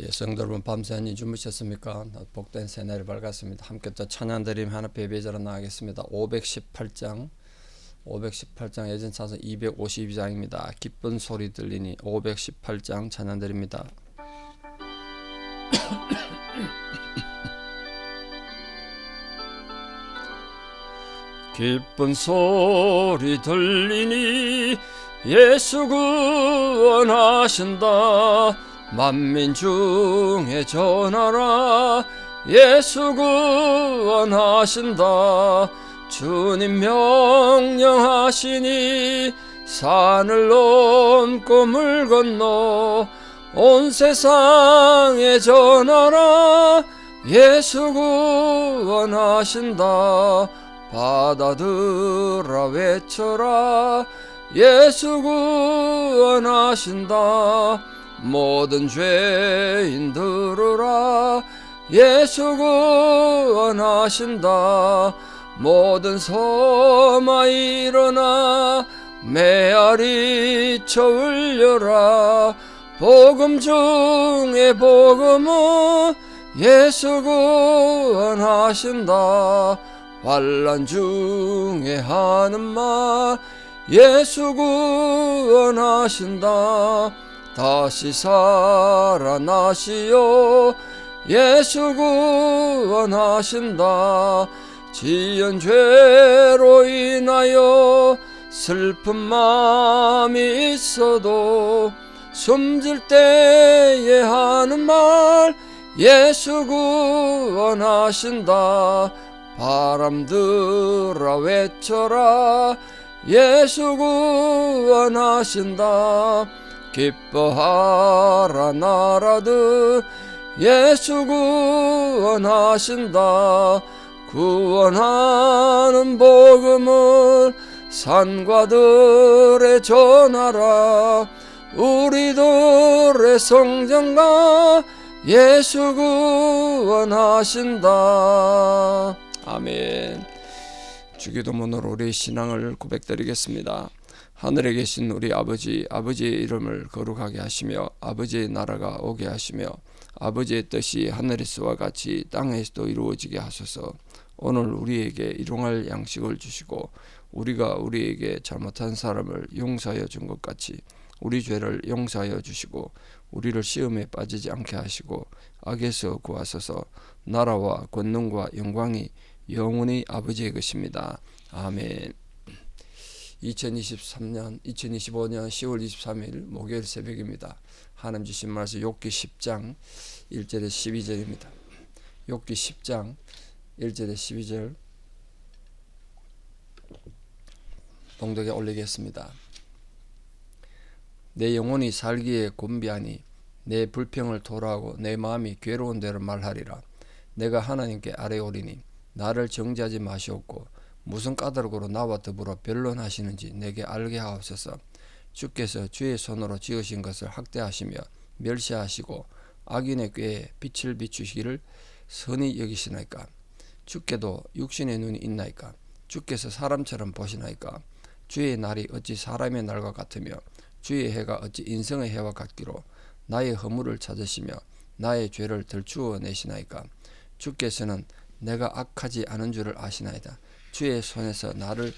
성도 여러분, 밤새 안녕히 주무셨습니까? 복된 새날이 밝았습니다. 함께 또 찬양드림 하나님의 예배자로 나가겠습니다. 518장 예전 차서 252장입니다. 기쁜 소리 들리니 518장 찬양드립니다. 기쁜 소리 들리니 예수 구원하신다. 만민 중에 전하라. 예수 구원하신다. 주님 명령하시니 산을 넘고 물 건너 온 세상에 전하라. 예수 구원하신다. 바다들아 외쳐라. 예수 구원하신다. 모든 죄인 들으라. 예수 구원하신다. 모든 섬아 일어나 메아리 쳐 울려라. 복음 중에 복음은 예수 구원하신다. 환난 중에 하는 말 예수 구원하신다. 다시 살아나시오. 예수 구원하신다. 지은 죄로 인하여 슬픈 마음이 있어도 숨질 때에 하는 말 예수 구원하신다. 바람들아 외쳐라. 예수 구원하신다. 기뻐하라 나라들 예수 구원하신다. 구원하는 복음을 산과들에 전하라. 우리들의 성전과 예수 구원하신다. 아멘. 주기도문으로 우리의 신앙을 고백드리겠습니다. 하늘에 계신 우리 아버지, 아버지의 이름을 거룩하게 하시며 아버지의 나라가 오게 하시며 아버지의 뜻이 하늘에서와 같이 땅에서도 이루어지게 하소서. 오늘 우리에게 일용할 양식을 주시고 우리가 우리에게 잘못한 사람을 용서하여 준 것 같이 우리 죄를 용서하여 주시고 우리를 시험에 빠지지 않게 하시고 악에서 구하소서. 나라와 권능과 영광이 영원히 아버지의 것입니다. 아멘. 2025년 10월 23일 목요일 새벽입니다. 하나님 주신 말씀 욥기 10장 1절에 12절입니다. 욥기 10장 1절에 12절 봉독에 올리겠습니다. 내 영혼이 살기에 곤비하니 내 불평을 토로하고 내 마음이 괴로운 대로 말하리라. 내가 하나님께 아뢰오리니 나를 정죄하지 마시옵고 무슨 까닭으로 나와 더불어 변론하시는지 내게 알게 하옵소서. 주께서 주의 손으로 지으신 것을 학대하시며 멸시하시고 악인의 꾀에 빛을 비추시기를 선히 여기시나이까. 주께도 육신의 눈이 있나이까. 주께서 사람처럼 보시나이까. 주의 날이 어찌 사람의 날과 같으며 주의 해가 어찌 인성의 해와 같기로 나의 허물을 찾으시며 나의 죄를 들추어 내시나이까. 주께서는 내가 악하지 않은 줄을 아시나이다. 주의 손에서 나를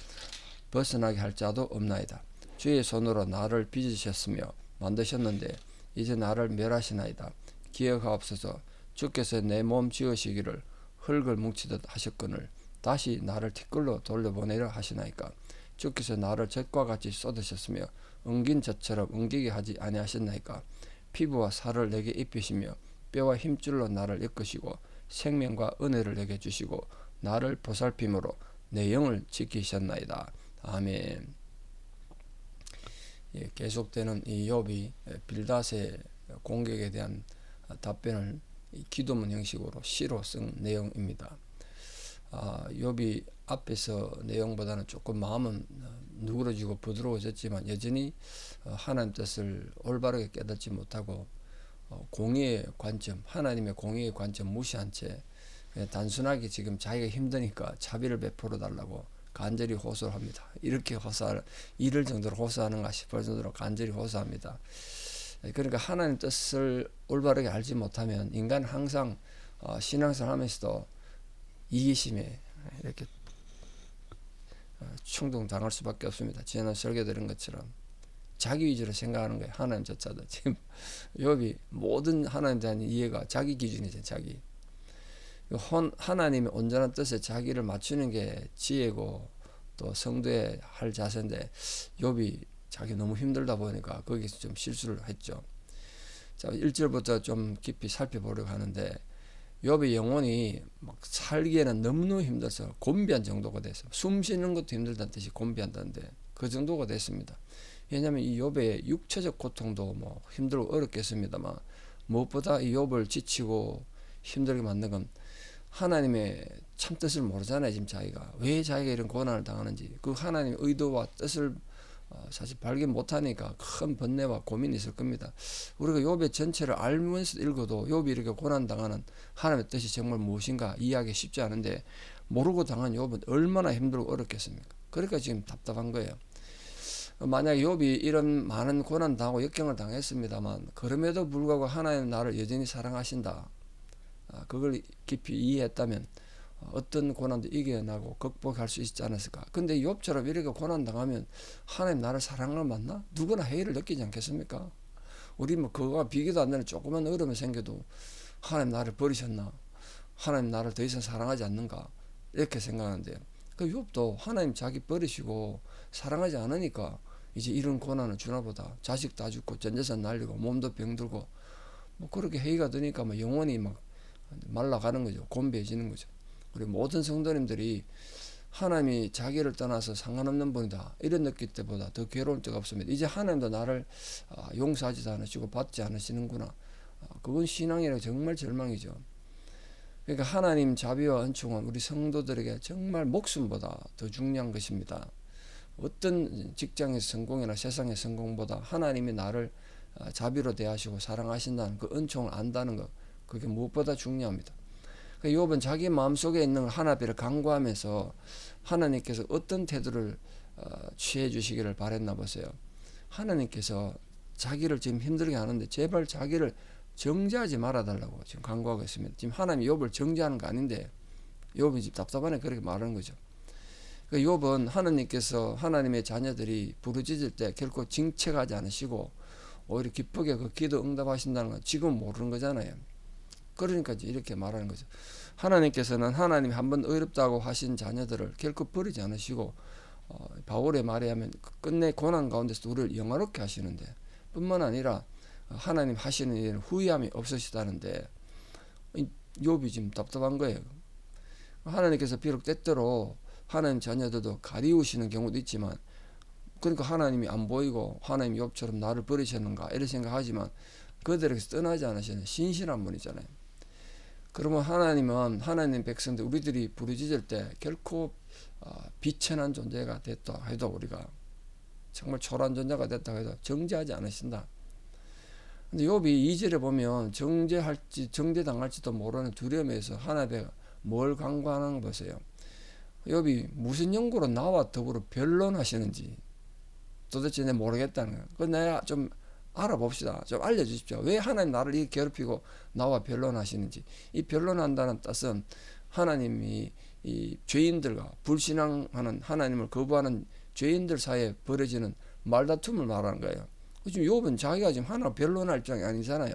벗어나게 할 자도 없나이다. 주의 손으로 나를 빚으셨으며 만드셨는데 이제 나를 멸하시나이다. 기억하옵소서. 주께서 내 몸 지으시기를 흙을 뭉치듯 하셨거늘 다시 나를 티끌로 돌려보내려 하시나이까. 주께서 나를 젖과 같이 쏟으셨으며 엉긴 젖처럼 엉기게 하지 아니하셨나이까. 피부와 살을 내게 입히시며 뼈와 힘줄로 나를 이끄시고 생명과 은혜를 내게 주시고 나를 보살핌으로 내 영을 지키셨나이다. 아멘. 계속되는 이 욥이 빌닷의 공격에 대한 답변을 기도문 형식으로 시로 쓴 내용입니다. 욥이 앞에서 내용보다는 조금 마음은 누그러지고 부드러워졌지만 여전히 하나님 뜻을 올바르게 깨닫지 못하고 공의의 관점, 하나님의 공의의 관점 무시한 채 단순하게 지금 자기가 힘드니까 자비를 베풀어 달라고 간절히 호소를 합니다. 이렇게 이럴 정도로 호소하는가 싶을 정도로 간절히 호소합니다. 그러니까 하나님 뜻을 올바르게 알지 못하면 인간은 항상 신앙생활 하면서도 이기심에 이렇게 충동당할 수밖에 없습니다. 지난 설교 드린 것처럼 자기 위주로 생각하는 거예요. 하나님조차도 지금 욥이 모든 하나님에 대한 이해가 자기 기준이죠. 자기. 하나님의 온전한 뜻에 자기를 맞추는 게 지혜고 또 성도의 할 자세인데 욥이 자기 너무 힘들다 보니까 거기서 좀 실수를 했죠. 자, 1절부터 좀 깊이 살펴보려고 하는데 욥의 영혼이 막 살기에는 너무너무 힘들어서 곤비한 정도가 됐어요. 숨 쉬는 것도 힘들다는 뜻이 곤비한다는데 그 정도가 됐습니다. 왜냐하면 이 욥의 육체적 고통도 뭐 힘들고 어렵겠습니다만 무엇보다 이 욥을 지치고 힘들게 만든 건 하나님의 참 뜻을 모르잖아요. 지금 자기가 왜 자기가 이런 고난을 당하는지 그 하나님의 의도와 뜻을 사실 발견 못하니까 큰 번뇌와 고민이 있을 겁니다. 우리가 욥의 전체를 알면서 읽어도 욥이 이렇게 고난당하는 하나님의 뜻이 정말 무엇인가 이해하기 쉽지 않은데 모르고 당한 욥은 얼마나 힘들고 어렵겠습니까? 그러니까 지금 답답한 거예요. 만약 욥이 이런 많은 고난 당하고 역경을 당했습니다만 그럼에도 불구하고 하나님 나를 여전히 사랑하신다. 그걸 깊이 이해했다면 어떤 고난도 이겨나고 극복할 수 있지 않았을까. 근데 욥처럼 이렇게 고난 당하면 하나님 나를 사랑을 맞나? 누구나 해이를 느끼지 않겠습니까? 우리 뭐 그거와 비교도 안 되는 조그만 어려움이 생겨도 하나님 나를 버리셨나? 하나님 나를 더 이상 사랑하지 않는가? 이렇게 생각하는데 그 욥도 하나님 자기 버리시고 사랑하지 않으니까 이제 이런 고난을 주나 보다. 자식 다 죽고 전재산 날리고 몸도 병들고 뭐 그렇게 해이가 되니까 뭐 영혼이 막 말라가는 거죠. 곤배해지는 거죠. 우리 모든 성도님들이 하나님이 자기를 떠나서 상관없는 분이다 이런 느낄 때보다 더 괴로울 때가 없습니다. 이제 하나님도 나를 용서하지도 않으시고 받지 않으시는구나. 그건 신앙이라 정말 절망이죠. 그러니까 하나님 자비와 은총은 우리 성도들에게 정말 목숨보다 더 중요한 것입니다. 어떤 직장에서 성공이나 세상의 성공보다 하나님이 나를 자비로 대하시고 사랑하신다는 그 은총을 안다는 것, 그게 무엇보다 중요합니다. 욥은 자기 마음속에 있는 하나님을 간구하면서 하나님께서 어떤 태도를 취해 주시기를 바랬나 보세요. 하나님께서 자기를 지금 힘들게 하는데 제발 자기를 정죄하지 말아달라고 지금 간구하고 있습니다. 지금 하나님이 욥을 정죄하는 거 아닌데 욥이 지금 답답하네 그렇게 말하는 거죠. 욥은 하나님께서 하나님의 자녀들이 부르짖을 때 결코 징책하지 않으시고 오히려 기쁘게 그 기도 응답하신다는 건 지금 모르는 거잖아요. 그러니까 이렇게 말하는 거죠. 하나님께서는 하나님이 한번 어렵다고 하신 자녀들을 결코 버리지 않으시고 바울의 말에 하면 끝내 고난 가운데서 우리를 영화롭게 하시는데 뿐만 아니라 하나님 하시는 일은 후회함이 없으시다는데 욥이 지금 답답한 거예요. 하나님께서 비록 때때로 하나님 자녀들도 가리우시는 경우도 있지만 그러니까 하나님이 안 보이고 하나님 욥처럼 나를 버리셨는가 이런 생각하지만 그들에게서 떠나지 않으시는 신실한 분이잖아요. 그러면 하나님은 하나님 백성들 우리들이 부르짖을 때 결코 비천한 존재가 됐다 해도 우리가 정말 초라한 존재가 됐다 해도 정죄하지 않으신다. 근데 욥이 2절에 보면 정죄당할지도 모르는 두려움에서 하나님께 뭘 간구하는 거 보세요. 욥이 무슨 연고로 나와 더불어 변론하시는지 도대체 내가 모르겠다는 거예요. 그 내가 좀 알아봅시다. 좀 알려주십시오. 왜 하나님 나를 이렇게 괴롭히고 나와 변론하시는지. 이 변론한다는 뜻은 하나님이 이 죄인들과 불신앙하는 하나님을 거부하는 죄인들 사이에 벌어지는 말다툼을 말하는 거예요. 지금 욥은 자기가 지금 하나님 변론할 입장이 아니잖아요.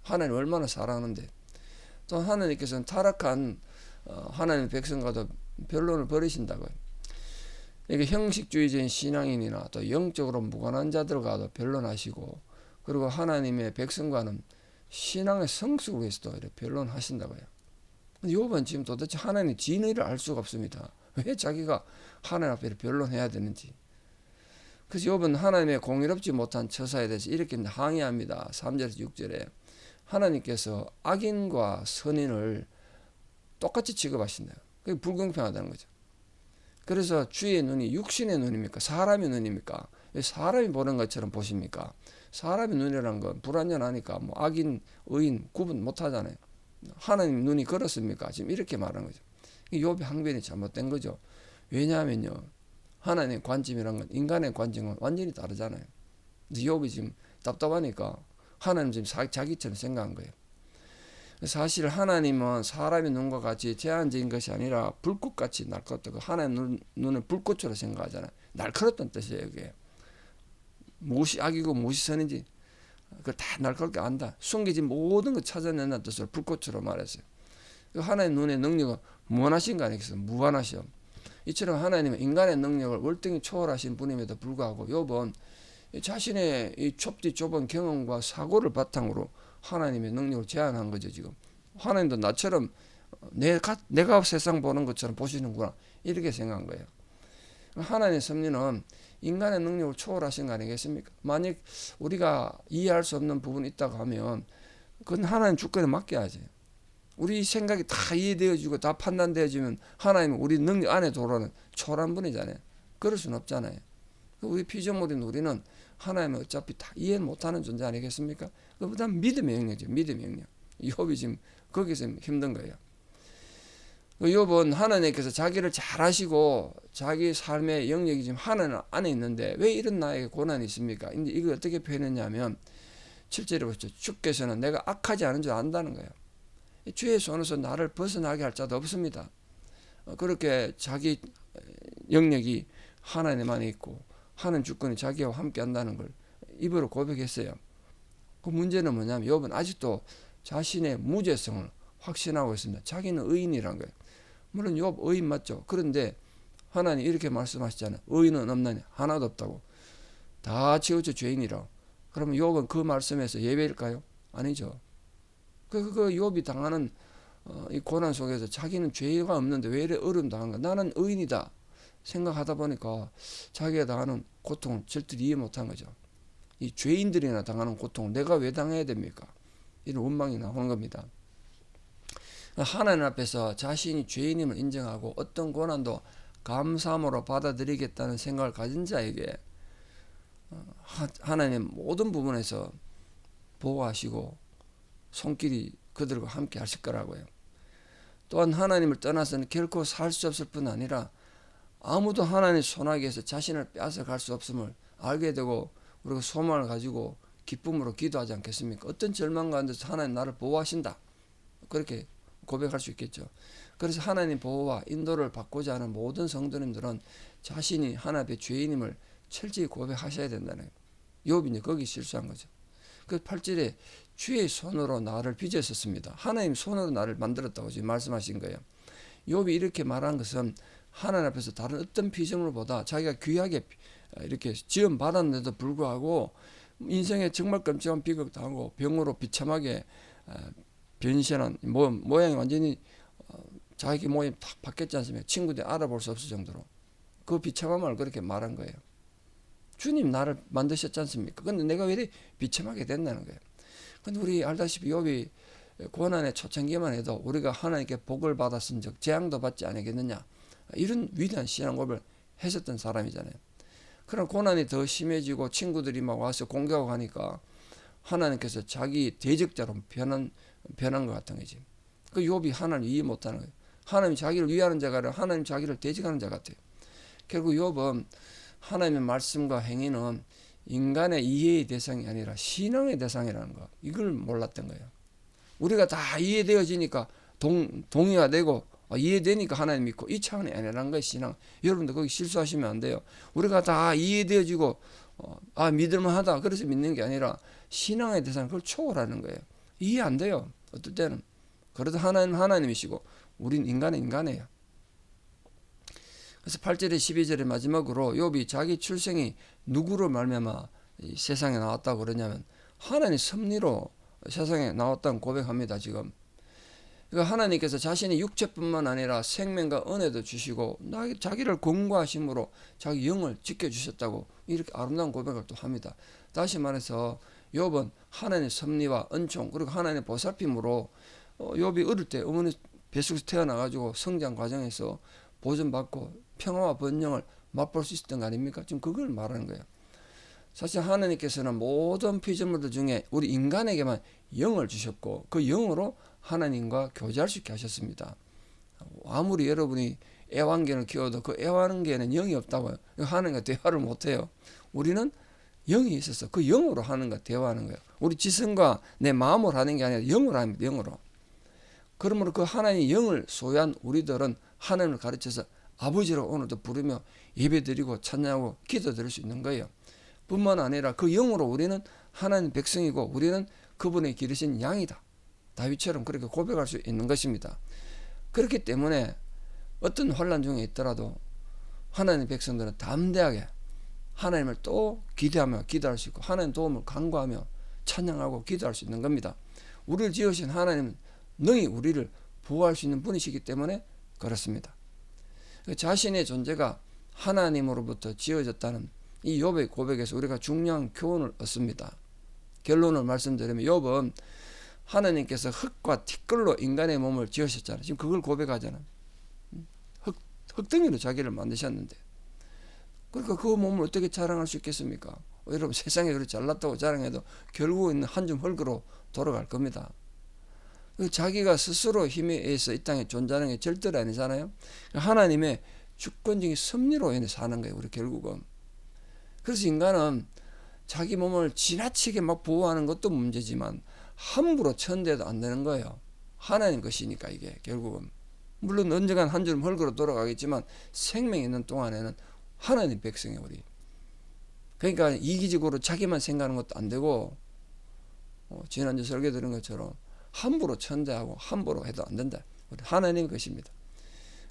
하나님 얼마나 사랑하는데. 또 하나님께서는 타락한 하나님의 백성과도 변론을 벌이신다고요. 이게 형식주의적인 신앙인이나 또 영적으로 무관한 자들과도 변론하시고 그리고 하나님의 백성과는 신앙의 성숙을 위해서도 이렇게 변론하신다고요. 욥은 지금 도대체 하나님의 진의를 알 수가 없습니다. 왜 자기가 하나님 앞에 변론해야 되는지. 그래서 욥은 하나님의 공의롭지 못한 처사에 대해서 이렇게 항의합니다. 3절에서 6절에 하나님께서 악인과 선인을 똑같이 취급하신다. 그게 불공평하다는 거죠. 그래서 주의 눈이 육신의 눈입니까? 사람의 눈입니까? 사람이 보는 것처럼 보십니까? 사람의 눈이라는 건 불완전하니까 뭐 악인, 의인 구분 못하잖아요. 하나님 눈이 그렇습니까? 지금 이렇게 말하는 거죠. 욥의 항변이 잘못된 거죠. 왜냐하면요, 하나님의 관점이란 건 인간의 관점은 완전히 다르잖아요. 욥이 지금 답답하니까 하나님 지금 자기처럼 생각한 거예요. 사실 하나님은 사람의 눈과 같이 제한적인 것이 아니라 불꽃같이 날카롭다. 하나님 눈을 불꽃으로 생각하잖아요. 날카롭다는 뜻이에요. 이게 무엇이 악이고 무엇이 선인지 그걸 다 날카롭게 안다. 숨기진 모든 걸 찾아낸다는 뜻으로 불꽃으로 말했어요. 하나님 눈의 능력은 무한하신 거 아니겠어요? 무한하셔. 이처럼 하나님은 인간의 능력을 월등히 초월하신 분임에도 불구하고 욥은 자신의 이 좁디 좁은 경험과 사고를 바탕으로 하나님의 능력을 제한한 거죠. 지금 하나님도 나처럼 내가 세상 보는 것처럼 보시는구나 이렇게 생각한 거예요. 하나님의 섭리는 인간의 능력을 초월하신 거 아니겠습니까? 만약 우리가 이해할 수 없는 부분이 있다고 하면 그건 하나님 주권에 맡겨야지. 우리 생각이 다 이해되어지고 다 판단되어지면 하나님은 우리 능력 안에 들어오는 초월한 분이잖아요. 그럴 수는 없잖아요. 우리 피조물인 우리는 하나님은 어차피 다 이해 못하는 존재 아니겠습니까? 그보다 믿음의 영역이죠. 믿음의 영역. 욥이 지금 거기서 힘든 거예요. 욥은 하나님께서 자기를 잘 아시고 자기 삶의 영역이 지금 하나님 안에 있는데 왜 이런 나에게 고난이 있습니까? 근데 이걸 어떻게 표현했냐면 7절에 보시죠. 주께서는 내가 악하지 않은 줄 안다는 거예요. 주의 손에서 나를 벗어나게 할 자도 없습니다. 그렇게 자기 영역이 하나님 안에 있고 하는 주권이 자기와 함께 한다는 걸 입으로 고백했어요. 그 문제는 뭐냐면 욥은 아직도 자신의 무죄성을 확신하고 있습니다. 자기는 의인이란 거예요. 물론 욥 의인 맞죠. 그런데 하나님 이렇게 말씀하시잖아요. 의인은 없나니 하나도 없다고. 다 치우쳐 죄인이라. 그러면 욥은 그 말씀에서 예외일까요? 아니죠. 그 욥이 당하는 이 고난 속에서 자기는 죄가 없는데 왜 이래 어려움 당한가? 나는 의인이다 생각하다 보니까 자기가 당하는 고통을 절대 이해 못한 거죠. 이 죄인들이나 당하는 고통을 내가 왜 당해야 됩니까? 이런 원망이 나오는 겁니다. 하나님 앞에서 자신이 죄인임을 인정하고 어떤 고난도 감사함으로 받아들이겠다는 생각을 가진 자에게 하나님 모든 부분에서 보호하시고 손길이 그들과 함께 하실 거라고요. 또한 하나님을 떠나서는 결코 살 수 없을 뿐 아니라 아무도 하나님의 손아귀에서 자신을 빼앗아갈 수 없음을 알게 되고 우리가 소망을 가지고 기쁨으로 기도하지 않겠습니까? 어떤 절망 가운데서 하나님 나를 보호하신다. 그렇게 고백할 수 있겠죠. 그래서 하나님 보호와 인도를 받고자 하는 모든 성도님들은 자신이 하나님 앞에 죄인임을 철저히 고백하셔야 된다는 거예요. 욥이 이제 거기 실수한 거죠. 그 8절에 주의 손으로 나를 빚었었습니다. 하나님 손으로 나를 만들었다고 지금 말씀하신 거예요. 욥이 이렇게 말한 것은 하나님 앞에서 다른 어떤 피조물보다 자기가 귀하게 이렇게 지음 받았는데도 불구하고 인생에 정말 끔찍한 비극 당하고 병으로 비참하게 변신한 모양이 완전히 자기 모양이 탁 바뀌었지 않습니까? 친구들이 알아볼 수 없을 정도로 그 비참함을 그렇게 말한 거예요. 주님 나를 만드셨지 않습니까? 근데 내가 왜 이렇게 비참하게 됐다는 거예요. 근데 우리 알다시피 욥이 고난의 초창기만 해도 우리가 하나님께 복을 받았은 적 재앙도 받지 않겠느냐 이런 위대한 신앙 고백을 했었던 사람이잖아요. 그런 고난이 더 심해지고 친구들이 막 와서 공격하고 하니까 하나님께서 자기 대적자로 변한 것 같은 거지. 그 욥이 하나님 이해 못하는 거예요. 하나님 자기를 위하는 자가 아니라 하나님 자기를 대적하는 자 같아요. 결국 욥은 하나님의 말씀과 행위는 인간의 이해의 대상이 아니라 신앙의 대상이라는 거 이걸 몰랐던 거예요. 우리가 다 이해되어지니까 동의가 되고 이해되니까 하나님 믿고 이 차원이 아니라는 거예요. 신앙. 여러분들 거기 실수하시면 안 돼요. 우리가 다 이해되어지고 믿을만하다 그래서 믿는 게 아니라 신앙의 대상 그걸 초월하는 거예요. 이해 안 돼요. 어떨 때는. 그래도 하나님 하나님이시고 우린 인간은 인간이에요. 그래서 8절에 12절에 마지막으로 욥이 자기 출생이 누구로 말미암아 이 세상에 나왔다고 그러냐면 하나님의 섭리로 세상에 나왔다고 고백합니다. 지금 그러니까 하나님께서 자신의 육체뿐만 아니라 생명과 은혜도 주시고 자기를 권고하심으로 자기 영을 지켜주셨다고 이렇게 아름다운 고백을 또 합니다. 다시 말해서 욥은 하나님의 섭리와 은총 그리고 하나님의 보살핌으로 욥이 어릴 때 어머니 뱃속에서 태어나가지고 성장 과정에서 보존받고 평화와 번영을 맛볼 수 있었던 거 아닙니까? 지금 그걸 말하는 거예요. 사실 하나님께서는 모든 피조물들 중에 우리 인간에게만 영을 주셨고 그 영으로 하나님과 교제할 수 있게 하셨습니다. 아무리 여러분이 애완견을 키워도 그 애완견에는 영이 없다고요. 하나님과 대화를 못해요. 우리는 영이 있어서 그 영으로 하는 거, 대화하는 거예요. 우리 지성과 내 마음으로 하는 게 아니라 영으로 합니다. 영으로. 그러므로 그 하나님의 영을 소유한 우리들은 하나님을 가르쳐서 아버지로 오늘도 부르며 예배드리고 찬양하고 기도드릴 수 있는 거예요. 뿐만 아니라 그 영으로 우리는 하나님 백성이고 우리는 그분의 기르신 양이다. 다윗처럼 그렇게 고백할 수 있는 것입니다. 그렇기 때문에 어떤 환난 중에 있더라도 하나님 백성들은 담대하게 하나님을 또 기대하며 기도할 수 있고 하나님 도움을 간구하며 찬양하고 기도할 수 있는 겁니다. 우리를 지으신 하나님은 능히 우리를 보호할 수 있는 분이시기 때문에 그렇습니다. 자신의 존재가 하나님으로부터 지어졌다는 이 욥의 고백에서 우리가 중요한 교훈을 얻습니다. 결론을 말씀드리면 욥은 하나님께서 흙과 티끌로 인간의 몸을 지으셨잖아요. 지금 그걸 고백하잖아요. 흙덩이로 자기를 만드셨는데 그러니까 그 몸을 어떻게 자랑할 수 있겠습니까? 여러분 세상에 그렇게 잘났다고 자랑해도 결국은 한 줌 흙으로 돌아갈 겁니다. 자기가 스스로 힘에 의해서 이 땅에 존재하는 게 절대로 아니잖아요. 하나님의 주권적인 섭리로 인해 사는 거예요. 우리 결국은. 그래서 인간은 자기 몸을 지나치게 막 보호하는 것도 문제지만 함부로 천대도 안 되는 거예요. 하나님 것이니까 이게 결국은. 물론 언젠간 한 줌 흙으로 돌아가겠지만 생명이 있는 동안에는 하나님 백성이에요. 우리. 그러니까 이기적으로 자기만 생각하는 것도 안 되고 지난주 설교 들은 것처럼 함부로 천대하고 함부로 해도 안 된다. 우리 하나님 것입니다.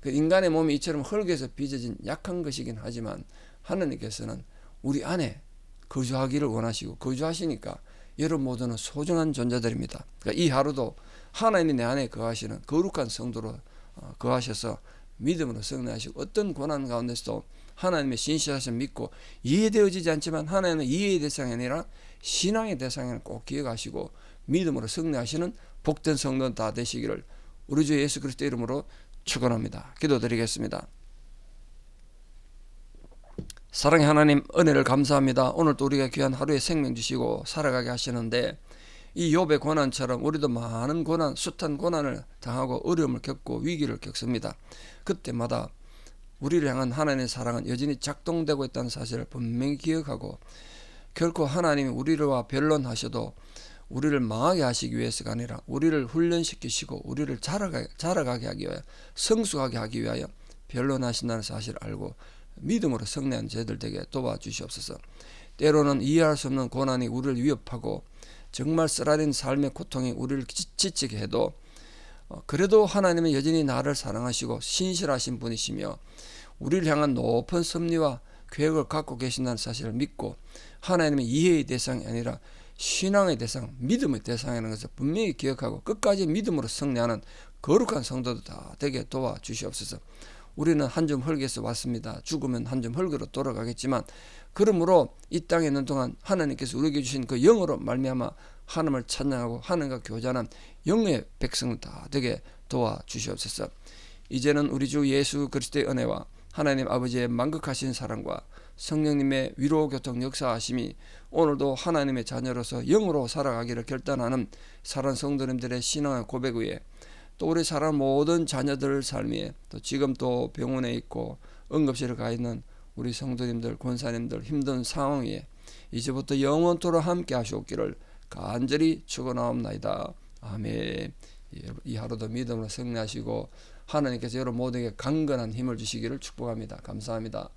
그 인간의 몸이 이처럼 흙에서 빚어진 약한 것이긴 하지만 하나님께서는 우리 안에 거주하기를 원하시고 거주하시니까 여러분 모두는 소중한 존재들입니다. 그러니까 이 하루도 하나님이 내 안에 거하시는 거룩한 성도로 거하셔서 믿음으로 승리하시고 어떤 고난 가운데서도 하나님의 신실하심을 믿고 이해되어지지 않지만 하나님은 이해의 대상이 아니라 신앙의 대상을 꼭 기억하시고 믿음으로 승리하시는 복된 성도 다 되시기를 우리 주 예수 그리스도 이름으로 축원합니다. 기도드리겠습니다. 사랑의 하나님 은혜를 감사합니다. 오늘도 우리가 귀한 하루에 생명 주시고 살아가게 하시는데 이 욥의 고난처럼 우리도 많은 고난, 숱한 고난을 당하고 어려움을 겪고 위기를 겪습니다. 그때마다 우리를 향한 하나님의 사랑은 여전히 작동되고 있다는 사실을 분명히 기억하고 결코 하나님이 우리와 변론하셔도 우리를 망하게 하시기 위해서가 아니라 우리를 훈련시키시고 우리를 자라가게 하기 위하여 성숙하게 하기 위하여 변론하신다는 사실을 알고 믿음으로 승리한 저희들 되게 도와주시옵소서. 때로는 이해할 수 없는 고난이 우리를 위협하고 정말 쓰라린 삶의 고통이 우리를 지치게 해도 그래도 하나님은 여전히 나를 사랑하시고 신실하신 분이시며 우리를 향한 높은 섭리와 계획을 갖고 계신다는 사실을 믿고 하나님의 이해의 대상이 아니라 신앙의 대상, 믿음의 대상이라는 것을 분명히 기억하고 끝까지 믿음으로 승리하는 거룩한 성도도 다 되게 도와주시옵소서. 우리는 한 줌 흙에서 왔습니다. 죽으면 한 줌 흙으로 돌아가겠지만 그러므로 이 땅에 있는 동안 하나님께서 우리에게 주신 그 영으로 말미암아 하나님을 찬양하고 하나님과 교제하는 영의 백성을 다 되게 도와주시옵소서. 이제는 우리 주 예수 그리스도의 은혜와 하나님 아버지의 만극하신 사랑과 성령님의 위로 교통 역사하심이 오늘도 하나님의 자녀로서 영으로 살아가기를 결단하는 사랑 성도님들의 신앙의 고백 위에 또 우리 사랑 모든 자녀들 삶에 또 지금 또 병원에 있고 응급실에 가 있는 우리 성도님들 권사님들 힘든 상황에 이제부터 영원토록 함께 하시옵기를 간절히 축원하옵나이다. 아멘. 이 하루도 믿음으로 승리하시고 하나님께서 여러분 모두에게 강건한 힘을 주시기를 축복합니다. 감사합니다.